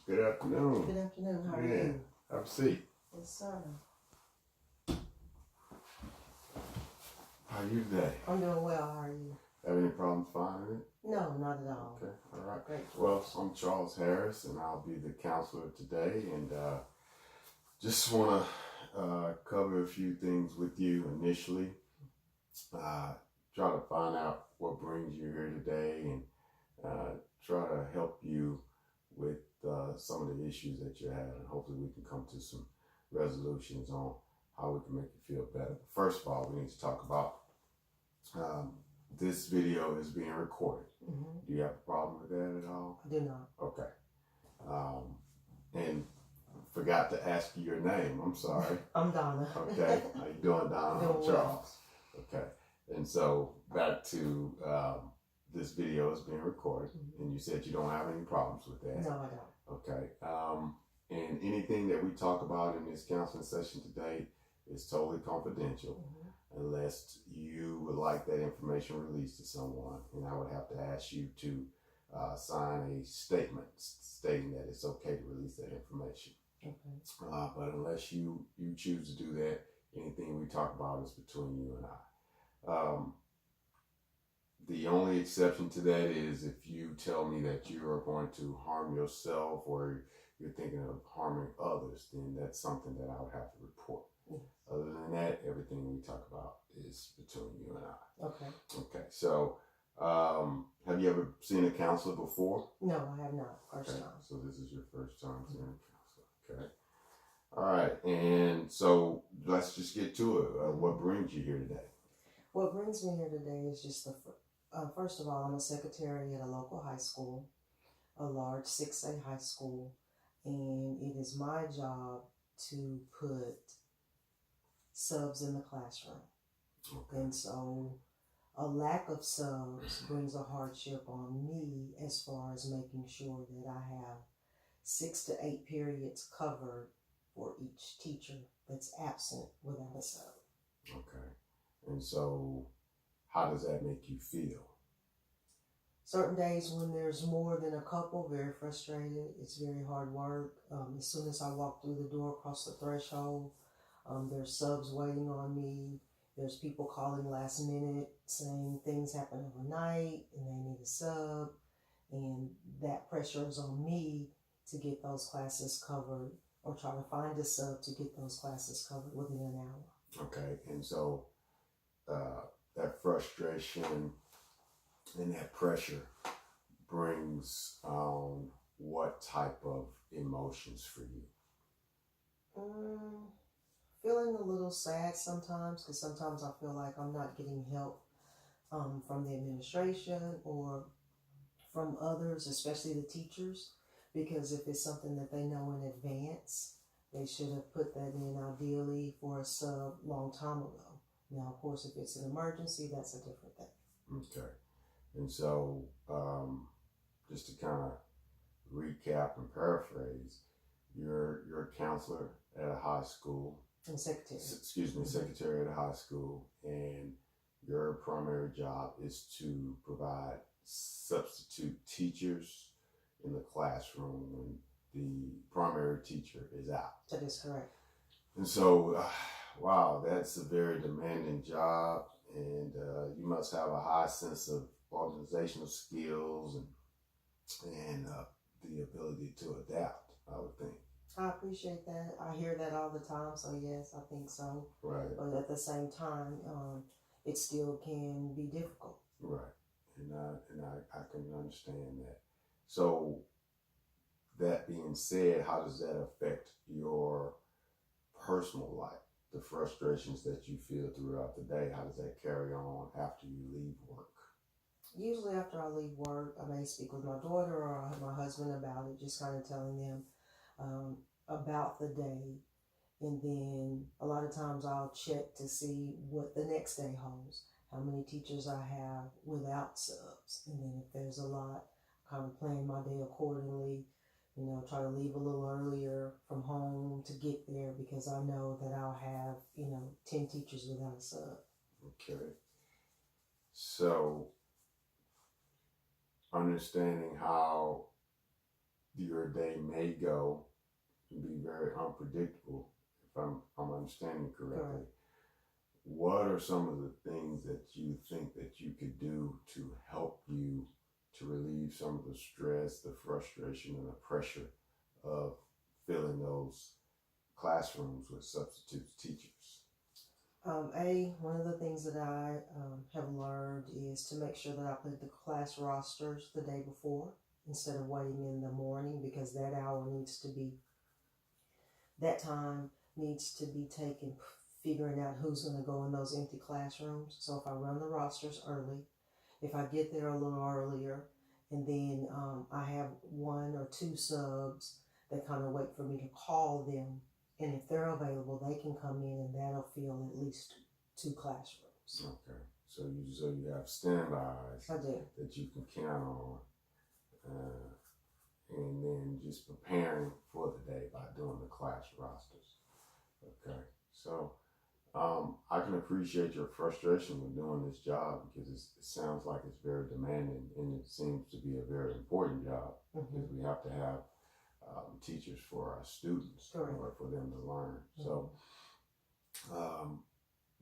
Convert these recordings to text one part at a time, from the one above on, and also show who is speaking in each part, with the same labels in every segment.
Speaker 1: Good afternoon.
Speaker 2: Good afternoon. How are you?
Speaker 1: Have a seat.
Speaker 2: Yes, sir.
Speaker 1: How are you today?
Speaker 2: I'm doing well. How are you?
Speaker 1: Have any problems finding it?
Speaker 2: No, not at all.
Speaker 1: Okay, all right.
Speaker 2: Great.
Speaker 1: Well, I'm Charles Harris, and I'll be the counselor today, and just want to cover a few things with you initially. Try to find out what brings you here today, and try to help you with some of the issues that you have, and hopefully we can come to some resolutions on how we can make you feel better. First of all, we need to talk about this video is being recorded.
Speaker 2: Mm-hmm.
Speaker 1: Do you have a problem with that at all?
Speaker 2: I do not.
Speaker 1: Okay. And forgot to ask you your name. I'm sorry.
Speaker 2: I'm Donna.
Speaker 1: Okay. How you doing, Donna?
Speaker 2: Doing
Speaker 1: I'm Charles. Well. Okay. And so back to this video is being recorded, mm-hmm. and you said you don't have any problems with that.
Speaker 2: No, I don't.
Speaker 1: Okay. And anything that we talk about in this counseling session today is totally confidential, mm-hmm. unless you would like that information released to someone, and I would have to ask you to sign a statement stating that it's okay to release that information. Okay. But unless you choose to do that, anything we talk about is between you and I. The only exception to that is if you tell me that you are going to harm yourself or you're thinking of harming others, then that's something that I would have to report. Yes. Other than that, everything we talk about is between you and I. Okay. Okay. So, have you ever seen a counselor before?
Speaker 2: No, I have not. First time.
Speaker 1: So this is your first time seeing a counselor. Okay. All right. And so let's just get to it. What brings you here today?
Speaker 2: What brings me here today is just first of all, I'm a secretary at a local high school, a large 6A high school, and it is my job to put subs in the classroom. Okay. And so a lack of subs brings a hardship on me as far as making sure that I have 6 to 8 periods covered for each teacher that's absent without a sub.
Speaker 1: Okay. And so how does that make you feel?
Speaker 2: Certain days when there's more than a couple, very frustrated. It's very hard work. As soon as I walk through the door, across the threshold, there's subs waiting on me. There's people calling last minute saying things happen overnight and they need a sub. And that pressure is on me to get those classes covered or try to find a sub to get those classes covered within an hour.
Speaker 1: Okay. And so that frustration and that pressure brings what type of emotions for you?
Speaker 2: Feeling a little sad sometimes, because sometimes I feel like I'm not getting help from the administration or from others, especially the teachers, because if it's something that they know in advance, they should have put that in ideally for a sub long time ago. Now, of course, if it's an emergency, that's a different thing.
Speaker 1: Okay. And so, just to kind of recap and paraphrase, you're a counselor at a high school.
Speaker 2: And secretary.
Speaker 1: Secretary at a high school, and your primary job is to provide substitute teachers in the classroom when the primary teacher is out.
Speaker 2: That is correct.
Speaker 1: And so, wow, that's a very demanding job, and you must have a high sense of organizational skills and the ability to adapt, I would think.
Speaker 2: I appreciate that. I hear that all the time, so yes, I think so.
Speaker 1: Right.
Speaker 2: But at the same time, it still can be difficult.
Speaker 1: Right. And I can understand that. So that being said, how does that affect your personal life? The frustrations that you feel throughout the day, how does that carry on after you leave work?
Speaker 2: Usually after I leave work, I may speak with my daughter or my husband about it, just kind of telling them about the day. And then a lot of times I'll check to see what the next day holds, how many teachers I have without subs. And then if there's a lot, kind of plan my day accordingly, try to leave a little earlier from home to get there because I know that I'll have, 10 teachers without a sub.
Speaker 1: Okay. So understanding how your day may go and be very unpredictable, if I'm understanding correctly.
Speaker 2: Correct.
Speaker 1: What are some of the things that you think that you could do to help you to relieve some of the stress, the frustration, and the pressure of filling those classrooms with substitute teachers?
Speaker 2: One of the things that I have learned is to make sure that I put the class rosters the day before instead of waiting in the morning, because that time needs to be taken figuring out who's going to go in those empty classrooms. So if I run the rosters early, if I get there a little earlier, and then I have one or two subs that kind of wait for me to call them, and if they're available, they can come in, and that'll fill at least 2 classrooms.
Speaker 1: Okay, so you have standbys
Speaker 2: I do.
Speaker 1: that you can count on, and then just preparing for the day by doing the class rosters. Okay, so I can appreciate your frustration with doing this job, because it sounds like it's very demanding, and it seems to be a very important job, because we have to have teachers for our students in order for them to learn. So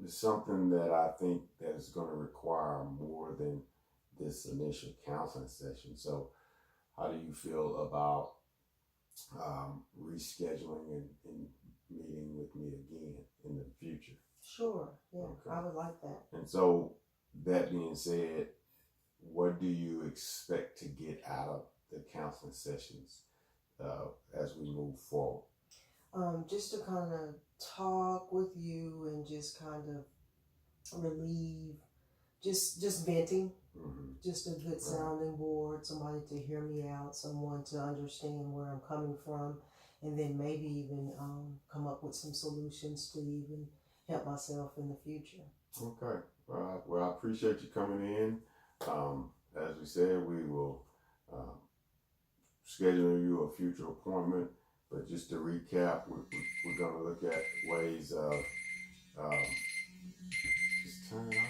Speaker 1: it's something that I think that is going to require more than this initial counseling session. So how do you feel about rescheduling and meeting with me again in the future?
Speaker 2: Sure, yeah,
Speaker 1: Okay.
Speaker 2: I would like that.
Speaker 1: And so, that being said, what do you expect to get out of the counseling sessions as we move forward?
Speaker 2: Just to kind of talk with you and just kind of relieve, just venting, just a good sounding board, somebody to hear me out, someone to understand where I'm coming from, and then maybe even come up with some solutions to even help myself in the future.
Speaker 1: Okay. Well, I appreciate you coming in. As we said, we will schedule you a future appointment. But just to recap, we're going to look at ways of just turn it on.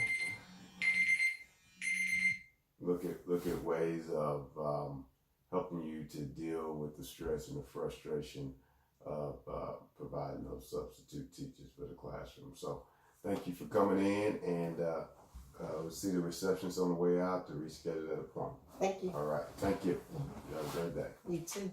Speaker 1: Look at ways of helping you to deal with the stress and the frustration of providing those substitute teachers for the classroom. So thank you for coming in, and we'll see the receptionist on the way out to reschedule that appointment.
Speaker 2: Thank you.
Speaker 1: All right. Thank you. You have a great day.
Speaker 2: You too.